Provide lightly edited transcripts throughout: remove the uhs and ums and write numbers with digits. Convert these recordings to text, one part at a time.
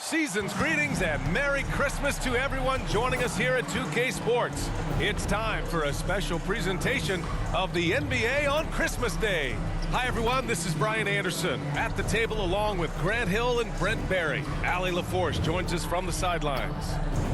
Season's greetings and Merry Christmas to everyone joining us here at 2K Sports. It's time for a special presentation of the NBA on Christmas Day. Hi everyone, this is Brian Anderson at the table along with Grant Hill and Brent Barry. Allie LaForce joins us from the sidelines.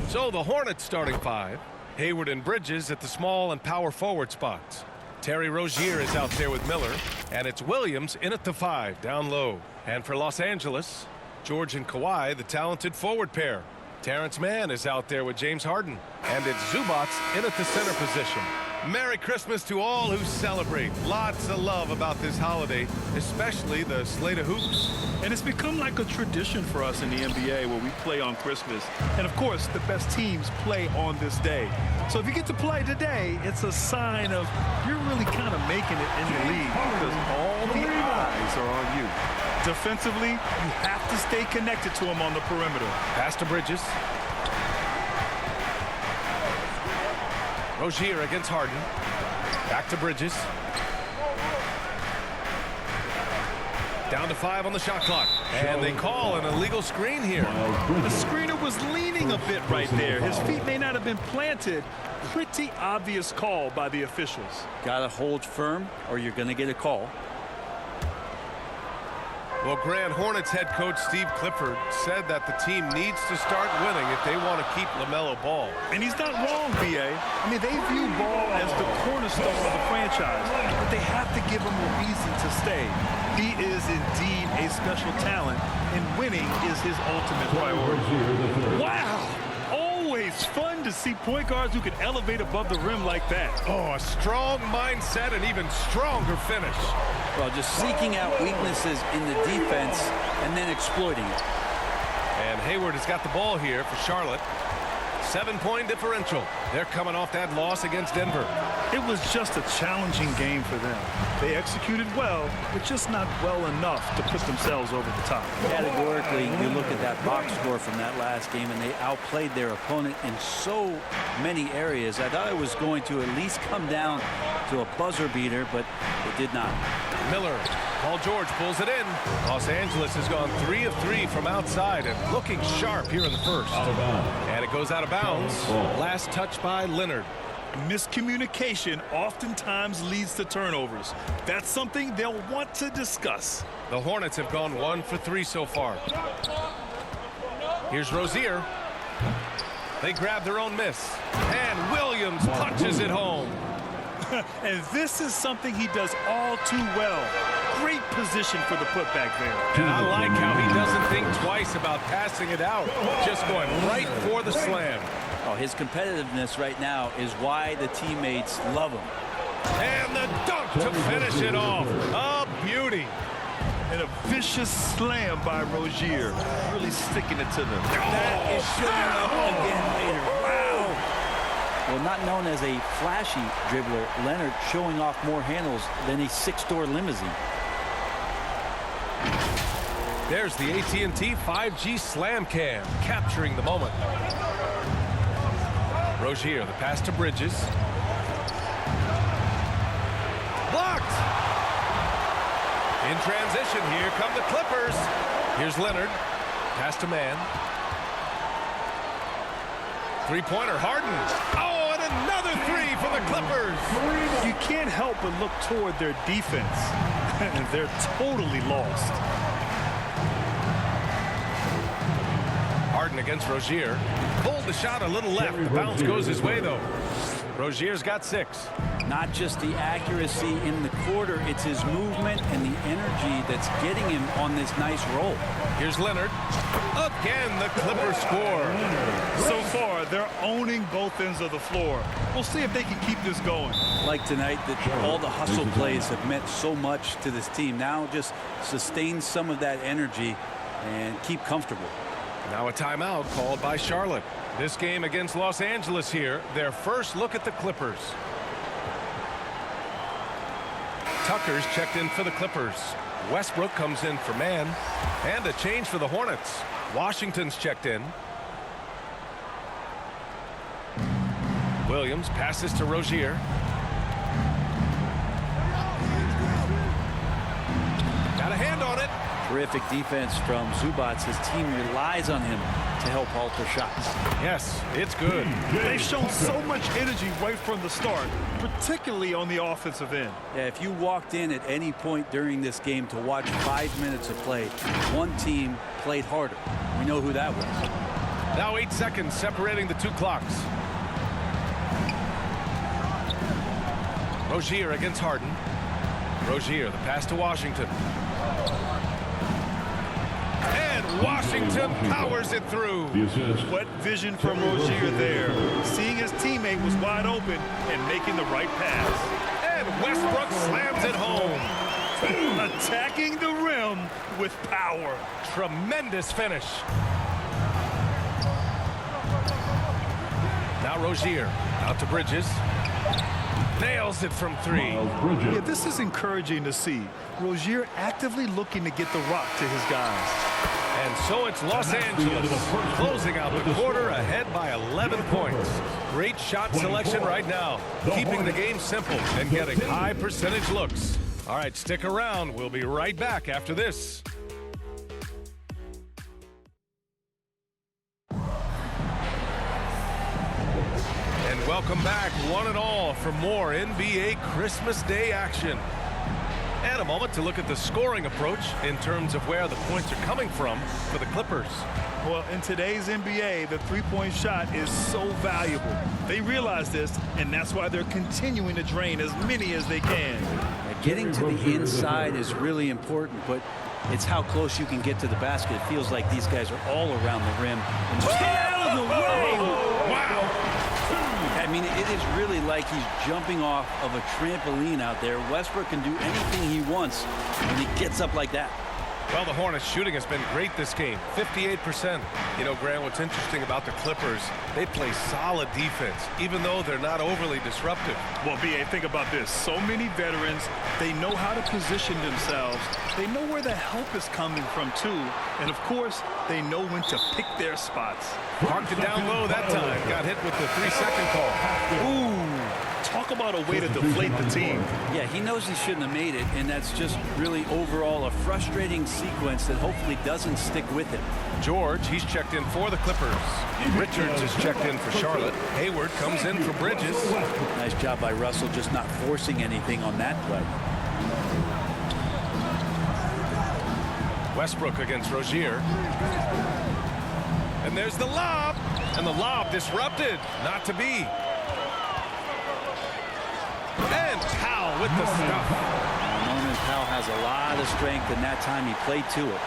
So the Hornets starting five. Hayward and Bridges at the small and power forward spots. Terry Rozier is out there with Miller, and it's Williams in at the 5 down low. And for Los Angeles, George and Kawhi, the talented forward pair. Terrence Mann is out there with James Harden, and it's Zubac in at the center position. Merry Christmas to all who celebrate. Lots of love about this holiday, especially the slate of hoops. And it's become like a tradition for us in the NBA where we play on Christmas. And of course, the best teams play on this day. So if you get to play today, it's a sign of you're really kind of making it in the league because all the eyes are on you. Defensively, you have to stay connected to him on the perimeter. Pass to Bridges. Rozier against Harden. Back to Bridges. Down to 5 on the shot clock. And they call an illegal screen here. The screener was leaning a bit right there. His feet may not have been planted. Pretty obvious call by the officials. Gotta hold firm or you're gonna get a call. Well, Grand Hornets head coach Steve Clifford said that the team needs to start winning if they want to keep LaMelo Ball. And he's not wrong, B.A. I mean, they view Ball as the cornerstone of the franchise, but they have to give him a reason to stay. He is indeed a special talent, and winning is his ultimate priority. Wow! Always fun to see point guards who can elevate above the rim like that. Oh, a strong mindset and even stronger finish. Well, just seeking out weaknesses in the defense and then exploiting it. And Hayward has got the ball here for Charlotte. 7-point differential. They're coming off that loss against Denver. It was just a challenging game for them. They executed well, but just not well enough to put themselves over the top. Categorically, you look at that box score from that last game, and they outplayed their opponent in so many areas. I thought it was going to at least come down to a buzzer beater, but it did not. Miller, Paul George pulls it in. Los Angeles has gone 3 of 3 from outside and looking sharp here in the first. And it goes out of bounds. Last touch by Leonard. Miscommunication oftentimes leads to turnovers. That's something they'll want to discuss. The Hornets have gone 1 for 3 so far. Here's Rozier. They grab their own miss. And Williams punches it home. And this is something he does all too well. Great position for the putback there. And I like how he doesn't think twice about passing it out. Just going right for the slam. Oh, his competitiveness right now is why the teammates love him. And the dunk to finish it off. A beauty. And a vicious slam by Rozier. Really sticking it to them. That is showing up again later. Wow. Well, not known as a flashy dribbler, Leonard showing off more handles than a 6-door limousine. There's the AT&T 5G Slam Cam, capturing the moment. Rozier, the pass to Bridges. Blocked! In transition, here come the Clippers. Here's Leonard. Pass to Mann. Three-pointer, Harden. Oh, and another 3 for the Clippers. You can't help but look toward their defense. They're totally lost. Harden against Rozier. Pulled the shot a little left. The bounce goes his way, though. Rozier's got 6. Not just the accuracy in the quarter, it's his movement and the energy that's getting him on this nice roll. Here's Leonard. Again, the Clippers score. So far, they're owning both ends of the floor. We'll see if they can keep this going. Like tonight, that all the hustle plays have meant so much to this team. Now just sustain some of that energy and keep comfortable. Now a timeout called by Charlotte. This game against Los Angeles here, their first look at the Clippers. Tucker's checked in for the Clippers. Westbrook comes in for Mann. And a change for the Hornets. Washington's checked in. Williams passes to Rozier. Got a hand on it. Terrific defense from Zubats. His team relies on him to help alter shots. Yes, it's good. They've shown so much energy right from the start, particularly on the offensive end. Yeah, if you walked in at any point during this game to watch 5 minutes of play, one team played harder. We know who that was. Now 8 seconds separating the two clocks. Rozier against Harden. Rozier, the pass to Washington. And Washington powers it through. What vision from Rozier there. Seeing his teammate was wide open and making the right pass. And Westbrook slams it home. Attacking the rim with power. Tremendous finish. Now Rozier out to Bridges. Nails it from three. Yeah, this is encouraging to see. Rozier actively looking to get the rock to his guys. And so it's Los Angeles closing out the quarter ahead by 11 points. Great shot selection right now, keeping the game simple and getting high percentage looks. All right, stick around. We'll be right back after this. And welcome back, one and all, for more NBA Christmas Day action. And a moment to look at the scoring approach in terms of where the points are coming from for the Clippers. Well, in today's NBA, the three-point shot is so valuable. They realize this, and that's why they're continuing to drain as many as they can. Getting to the inside is really important, but it's how close you can get to the basket. It feels like these guys are all around the rim. And just get out of the way! Wow! I mean, it is really like he's jumping off of a trampoline out there. Westbrook can do anything he wants when he gets up like that. Well, the Hornets shooting has been great this game, 58%. You know, Grant, what's interesting about the Clippers, they play solid defense, even though they're not overly disruptive. Well, B.A., think about this. So many veterans, they know how to position themselves. They know where the help is coming from, too. And, of course, they know when to pick their spots. Parked it down low that time. Got hit with the 3-second call. Ooh, talk about a way to deflate the team. Yeah, he knows he shouldn't have made it, and that's just really overall a frustrating sequence that hopefully doesn't stick with him. George, he's checked in for the Clippers. Richards is checked in for Charlotte. Hayward comes in for Bridges. Nice job by Russell just not forcing anything on that play. Westbrook against Rozier. And there's the lob. And the lob disrupted. Not to be. And Powell with the stuff. Norman Powell has a lot of strength, and that time he played to it.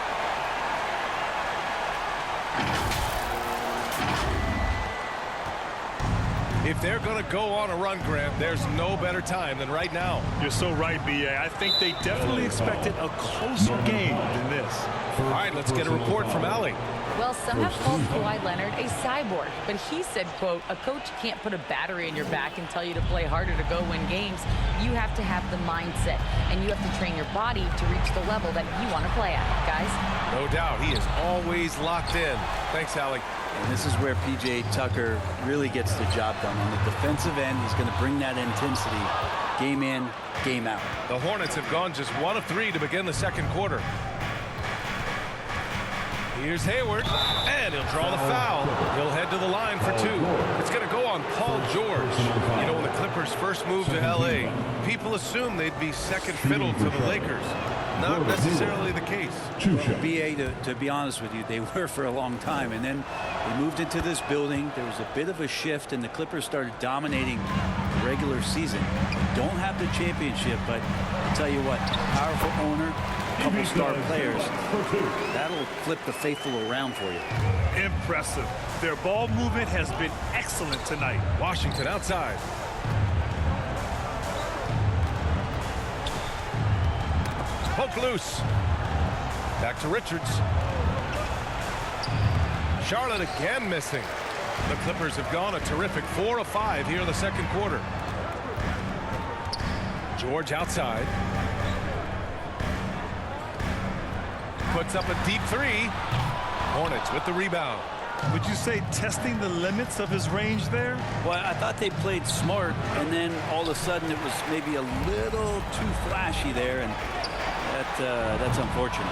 If they're going to go on a run, Grant, there's no better time than right now. You're so right, B.A. I think they definitely expected a closer game than this. All right, let's get a report from Allie. Well, some have called Kawhi Leonard a cyborg, but he said, quote, a coach can't put a battery in your back and tell you to play harder to go win games. You have to have the mindset, and you have to train your body to reach the level that you want to play at, guys. No doubt, he is always locked in. Thanks, Allie. And this is where P.J. Tucker really gets the job done. On the defensive end, he's going to bring that intensity game in, game out. The Hornets have gone just 1 of 3 to begin the second quarter. Here's Hayward, and he'll draw the foul. He'll head to the line for 2. It's going to go on Paul George. You know, when the Clippers first moved to L.A., people assumed they'd be second fiddle to the Lakers. Not necessarily the case. B.A., to be honest with you, they were for a long time, and then they moved into this building. There was a bit of a shift, and the Clippers started dominating the regular season. They don't have the championship, but I'll tell you what, powerful owner, couple star players, that'll flip the faithful around for you. Impressive. Their ball movement has been excellent tonight. Washington outside. Poke loose. Back to Richards. Charlotte again missing. The Clippers have gone a terrific 4 of 5 here in the second quarter. George outside. Puts up a deep 3. Hornets with the rebound. Would you say testing the limits of his range there? Well, I thought they played smart, and then all of a sudden it was maybe a little too flashy there, and that's unfortunate.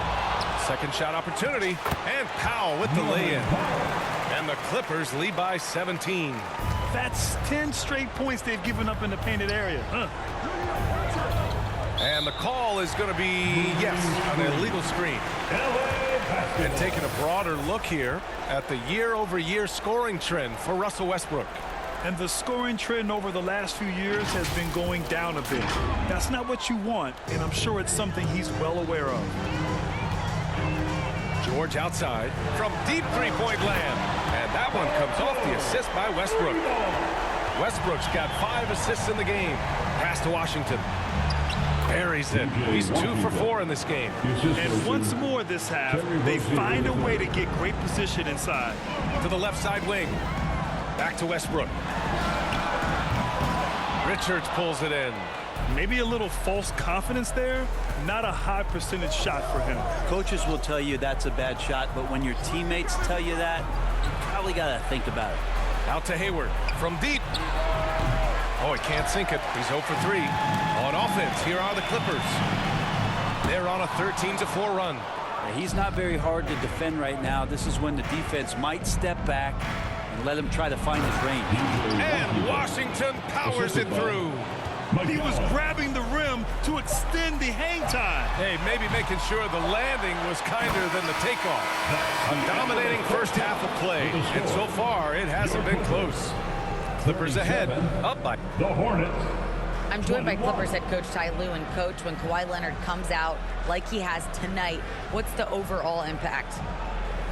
Second shot opportunity, and Powell with the lay-in. And the Clippers lead by 17. That's 10 straight points they've given up in the painted area. And the call is going to be, yes, an illegal screen. And taking a broader look here at the year-over-year scoring trend for Russell Westbrook. And the scoring trend over the last few years has been going down a bit. That's not what you want, and I'm sure it's something he's well aware of. George outside from deep three-point land. And that one comes off the assist by Westbrook. Westbrook's got 5 assists in the game. Pass to Washington. Buries it. He's 2 for 4 in this game. And once more this half, they find a way to get great position inside. To the left side wing. Back to Westbrook. Richards pulls it in. Maybe a little false confidence there. Not a high percentage shot for him. Coaches will tell you that's a bad shot, but when your teammates tell you that, you probably got to think about it. Out to Hayward from deep. Oh, he can't sink it. He's 0 for 3. On offense, here are the Clippers. They're on a 13-4 run. He's not very hard to defend right now. This is when the defense might step back and let him try to find his range. And Washington powers it through. He was grabbing the rim to extend the hang time. Hey, maybe making sure the landing was kinder than the takeoff. A dominating first half of play, and so far it hasn't been close. Clippers ahead, up by the Hornets. I'm joined by Clippers head coach Ty Lue. And coach, when Kawhi Leonard comes out like he has tonight, what's the overall impact?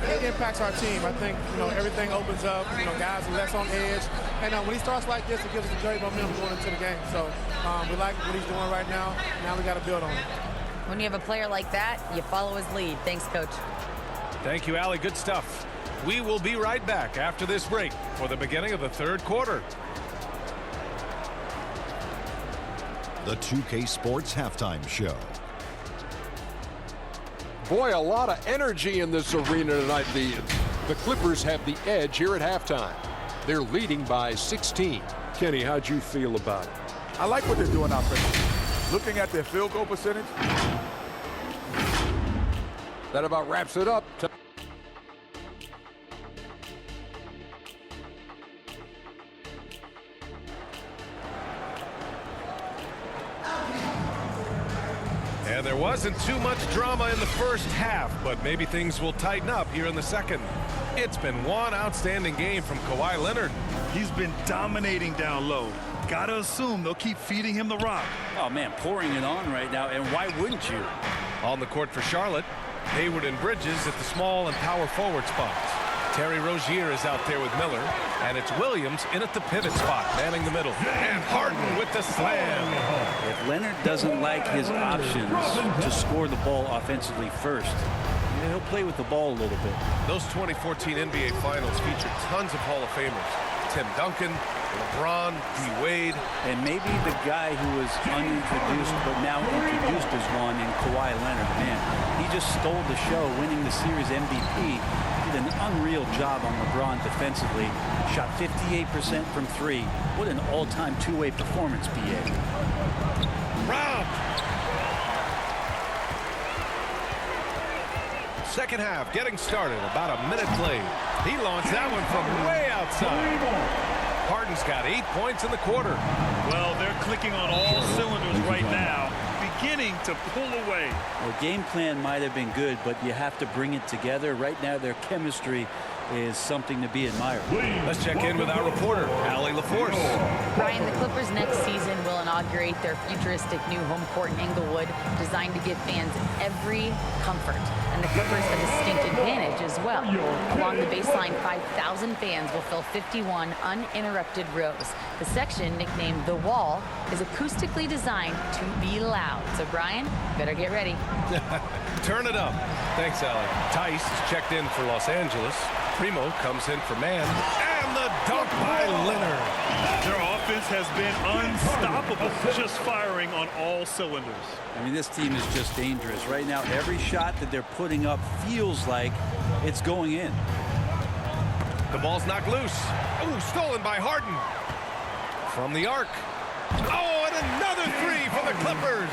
It impacts our team. I think, everything opens up. Guys are less on edge. And when he starts like this, it gives us a great momentum going into the game. So we like what he's doing right now. Now we got to build on it. When you have a player like that, you follow his lead. Thanks, coach. Thank you, Allie. Good stuff. We will be right back after this break for the beginning of the third quarter. The 2K Sports Halftime Show. Boy, a lot of energy in this arena tonight. The Clippers have the edge here at halftime. They're leading by 16. Kenny, how'd you feel about it? I like what they're doing offensively. Looking at their field goal percentage. That about wraps it up. And there wasn't too much drama in the first half, but maybe things will tighten up here in the second. It's been one outstanding game from Kawhi Leonard. He's been dominating down low. Gotta assume they'll keep feeding him the rock. Oh, man, pouring it on right now, and why wouldn't you? On the court for Charlotte, Hayward and Bridges at the small and power forward spots. Terry Rozier is out there with Miller, and it's Williams in at the pivot spot, manning the middle. And Harden with the slam. If Leonard doesn't like his options to score the ball offensively first, he'll play with the ball a little bit. Those 2014 NBA Finals featured tons of Hall of Famers. Tim Duncan, LeBron, D. Wade. And maybe the guy who was unintroduced but now introduced as one in Kawhi Leonard. Man, he just stole the show, winning the series MVP. Did an unreal job on LeBron defensively. Shot 58% from 3. What an all-time two-way performance, BA. Rob. Second half getting started. About a minute played. He launched that one from way outside. Harden's got 8 points in the quarter. Well, they're clicking on all cylinders right now, beginning to pull away. Well, game plan might have been good, but you have to bring it together. Right now, their chemistry is something to be admired. Let's check in with our reporter, Allie LaForce. Brian, the Clippers next season will inaugurate their futuristic new home court in Inglewood, designed to give fans every comfort. And the Clippers have a distinct advantage as well. Along the baseline, 5,000 fans will fill 51 uninterrupted rows. The section, nicknamed The Wall, is acoustically designed to be loud. So, Brian, better get ready. Turn it up. Thanks, Allie. Tice is checked in for Los Angeles. Primo comes in for man. And the dunk by Leonard. Their offense has been unstoppable, just firing on all cylinders. I mean, this team is just dangerous. Right now, every shot that they're putting up feels like it's going in. The ball's knocked loose. Ooh, stolen by Harden. From the arc. Oh, and another three for the Clippers.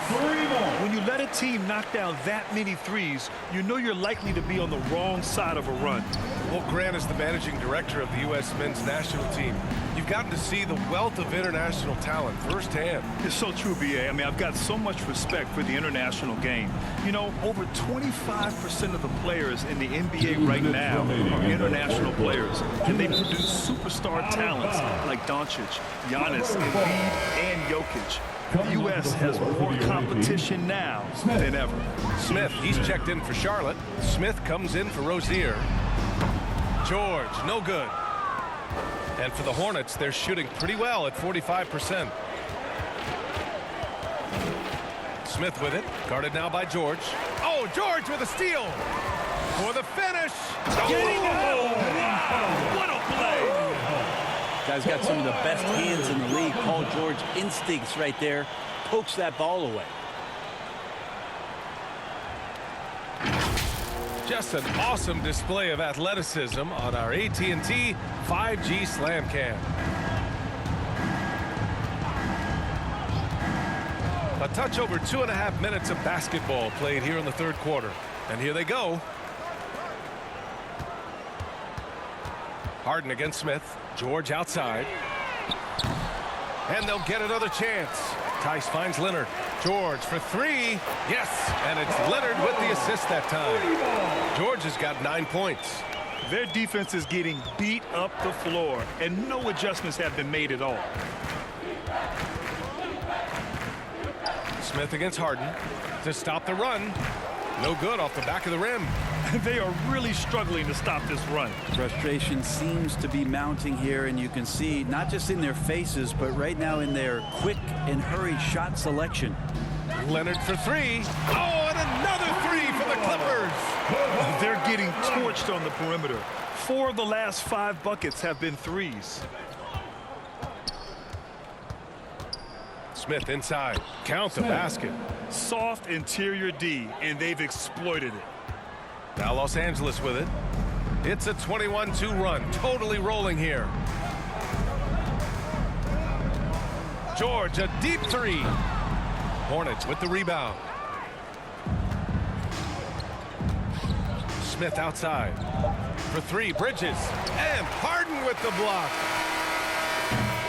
When you let a team knock down that many threes, you know you're likely to be on the wrong side of a run. Well, Grant is the managing director of the U.S. men's national team. You've gotten to see the wealth of international talent firsthand. It's so true, B.A. I mean, I've got so much respect for the international game. You know, over 25% of the players in the NBA right now are international players, and they produce superstar talents like Doncic, Giannis, Embiid, and Jokic. The U.S. has more competition now than ever. Smith, he's checked in for Charlotte. Smith comes in for Rozier. George, no good. And for the Hornets, they're shooting pretty well at 45%. Smith with it, guarded now by George. Oh, George with a steal for the finish. Oh, wow, what a play! Guy's got some of the best hands in the league. Paul George instincts right there. Pokes that ball away. Just an awesome display of athleticism on our AT&T 5G Slam Cam. A touch over 2.5 minutes of basketball played here in the third quarter. And here they go. Harden against Smith. George outside. And they'll get another chance. Tice finds Leonard. George for three. Yes, and it's Leonard with the assist that time. George has got 9 points. Their defense is getting beat up the floor, and no adjustments have been made at all. Smith against Harden to stop the run. No good off the back of the rim. They are really struggling to stop this run. Frustration seems to be mounting here, and you can see not just in their faces, but right now in their quick and hurried shot selection. Leonard for three. Oh, and another three for the Clippers. They're getting torched on the perimeter. 4 of the last 5 buckets have been threes. Smith inside. Count the basket. Soft interior D, and they've exploited it. Now Los Angeles with it. It's a 21-2 run. Totally rolling here. George, a deep three. Hornets with the rebound. Smith outside. For three, Bridges. And Harden with the block.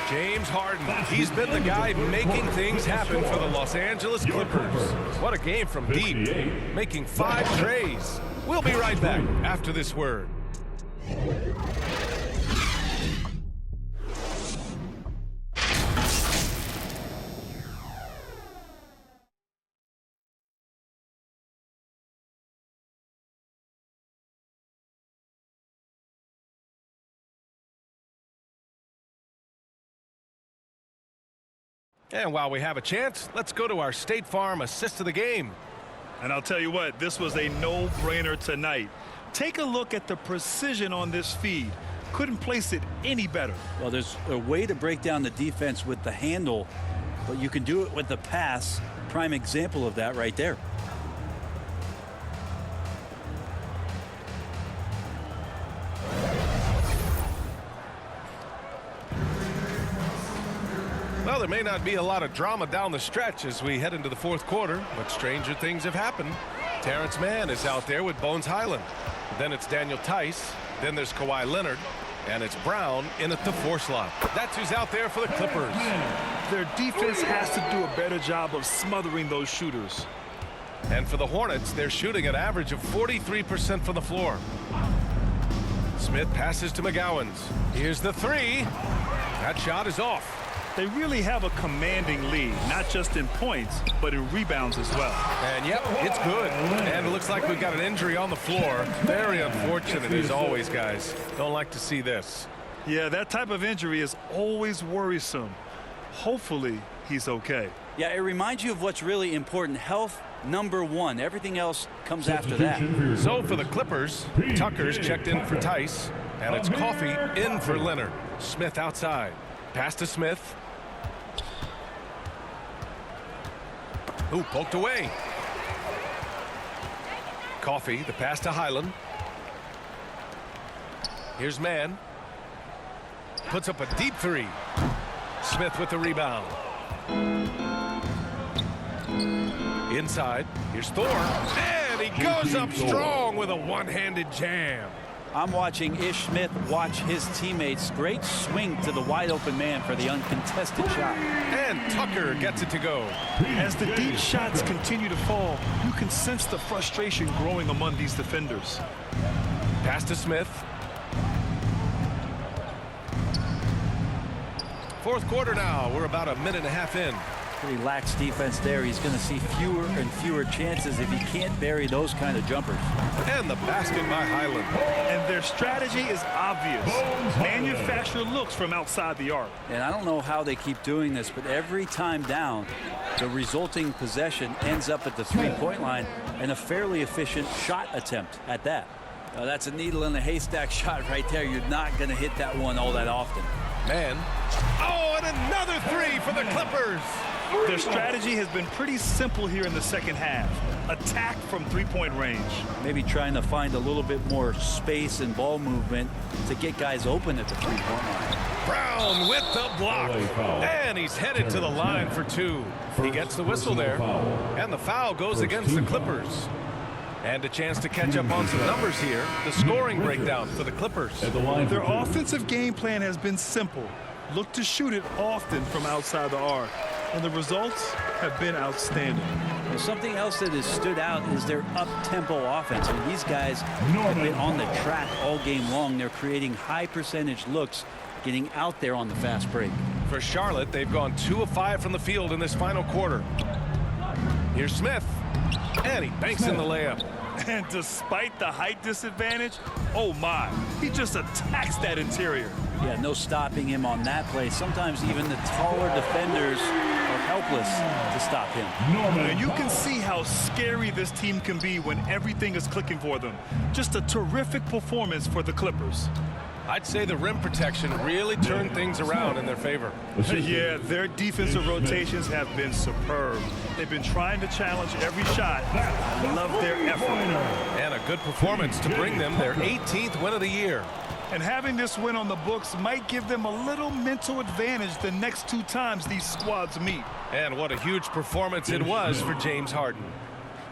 James Harden, he's been the guy making things happen for the Los Angeles Clippers. What a game from deep, making 5 trays. We'll be right back after this word. And while we have a chance, let's go to our State Farm assist of the game. And I'll tell you what, this was a no-brainer tonight. Take a look at the precision on this feed. Couldn't place it any better. Well, there's a way to break down the defense with the handle, but you can do it with the pass. Prime example of that right there. Well, there may not be a lot of drama down the stretch as we head into the fourth quarter, but stranger things have happened. Terrence Mann is out there with Bones Highland. Then it's Daniel Tice. Then there's Kawhi Leonard. And it's Brown in at the 4 slot. That's who's out there for the Clippers. Their defense has to do a better job of smothering those shooters. And for the Hornets, they're shooting an average of 43% from the floor. Smith passes to McGowans. Here's the three. That shot is off. They really have a commanding lead, not just in points, but in rebounds as well. And yep, it's good. And it looks like we've got an injury on the floor. Very unfortunate as always, guys. Don't like to see this. Yeah, that type of injury is always worrisome. Hopefully, he's okay. Yeah, it reminds you of what's really important. Health, #1. Everything else comes after that. So for the Clippers, Tucker's checked in for Tice. And it's Coffey in for Leonard. Smith outside. Pass to Smith. Ooh, poked away. Coffey, the pass to Highland. Here's Mann. Puts up a deep three. Smith with the rebound. Inside, here's Thor, and he goes up strong with a one-handed jam. I'm watching Ish Smith watch his teammates. Great swing to the wide open man for the uncontested shot. And Tucker gets it to go. As the deep shots continue to fall, you can sense the frustration growing among these defenders. Pass to Smith. Fourth quarter now. We're about a minute and a half in. Pretty lax defense there. He's going to see fewer and fewer chances if he can't bury those kind of jumpers. And the basket by Highland. And their strategy is obvious. Manufacture looks from outside the arc. And I don't know how they keep doing this, but every time down, the resulting possession ends up at the three-point line and a fairly efficient shot attempt at that. That's a needle in a haystack shot right there. You're not going to hit that one all that often. Man. Oh, and another three for the Clippers. Their strategy has been pretty simple here in the second half. Attack from three-point range. Maybe trying to find a little bit more space and ball movement to get guys open at the three-point line. Brown with the block. And he's headed to the line for two. He gets the whistle there. And the foul goes against the Clippers. And a chance to catch up on some numbers here. The scoring breakdown for the Clippers. Their offensive game plan has been simple. Look to shoot it often from outside the arc. And the results have been outstanding. And something else that has stood out is their up-tempo offense. And these guys have been on the track all game long. They're creating high-percentage looks, getting out there on the fast break. For Charlotte, they've gone 2 of 5 from the field in this final quarter. Here's Smith. And he banks in the layup. And despite the height disadvantage, oh my, he just attacks that interior. Yeah, no stopping him on that play. Sometimes even the taller defenders are helpless to stop him. And you can see how scary this team can be when everything is clicking for them. Just a terrific performance for the Clippers. I'd say the rim protection really turned things around in their favor. Yeah, their defensive rotations have been superb. They've been trying to challenge every shot. I love their effort. And a good performance to bring them their 18th win of the year. And having this win on the books might give them a little mental advantage the next 2 times these squads meet. And what a huge performance it was for James Harden.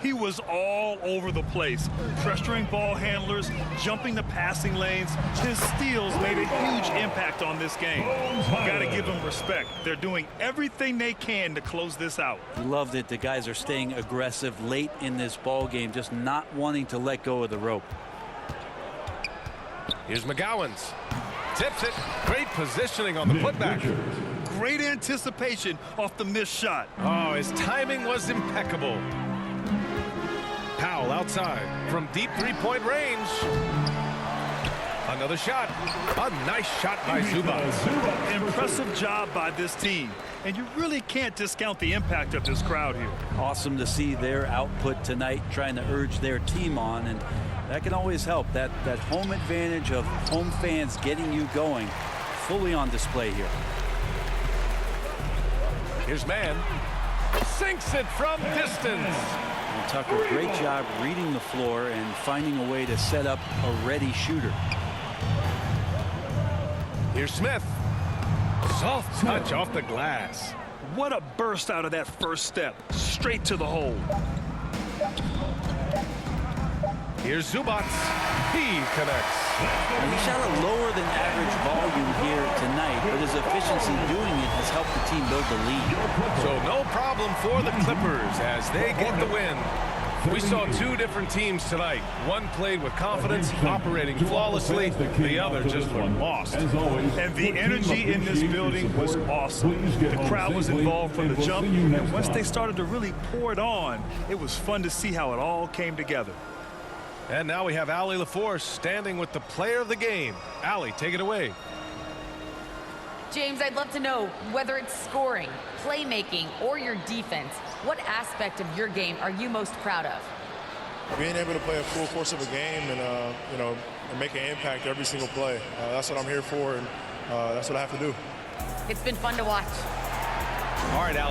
He was all over the place, pressuring ball handlers, jumping the passing lanes. His steals made a huge impact on this game. Got to give them respect. They're doing everything they can to close this out. Loved it. The guys are staying aggressive late in this ball game, just not wanting to let go of the rope. Here's McGowan's. Tips it. Great positioning on the putback. Great anticipation off the missed shot. Oh, his timing was impeccable. Powell outside from deep three-point range. Another shot. A nice shot by Zubac. Impressive job by this team. And you really can't discount the impact of this crowd here. Awesome to see their output tonight, trying to urge their team on, and that can always help. That home advantage of home fans getting you going, fully on display here. Here's Mann. Sinks it from distance. And Tucker, great job reading the floor and finding a way to set up a ready shooter. Here's Smith. Soft touch off the glass. What a burst out of that first step. Straight to the hole. Here's Zubac. He connects. And he shot a lower than average volume here tonight, but his efficiency doing it has helped the team build the lead. So no problem for the Clippers as they get the win. We saw 2 different teams tonight. One played with confidence, operating flawlessly. The other just looked lost. And the energy in this building was awesome. The crowd was involved from the jump, and once they started to really pour it on, it was fun to see how it all came together. And now we have Allie LaForce standing with the player of the game. Allie, take it away. James, I'd love to know whether it's scoring, playmaking, or your defense. What aspect of your game are you most proud of? Being able to play a full course of a game and, and make an impact every single play. That's what I'm here for, and that's what I have to do. It's been fun to watch. All right, Allie.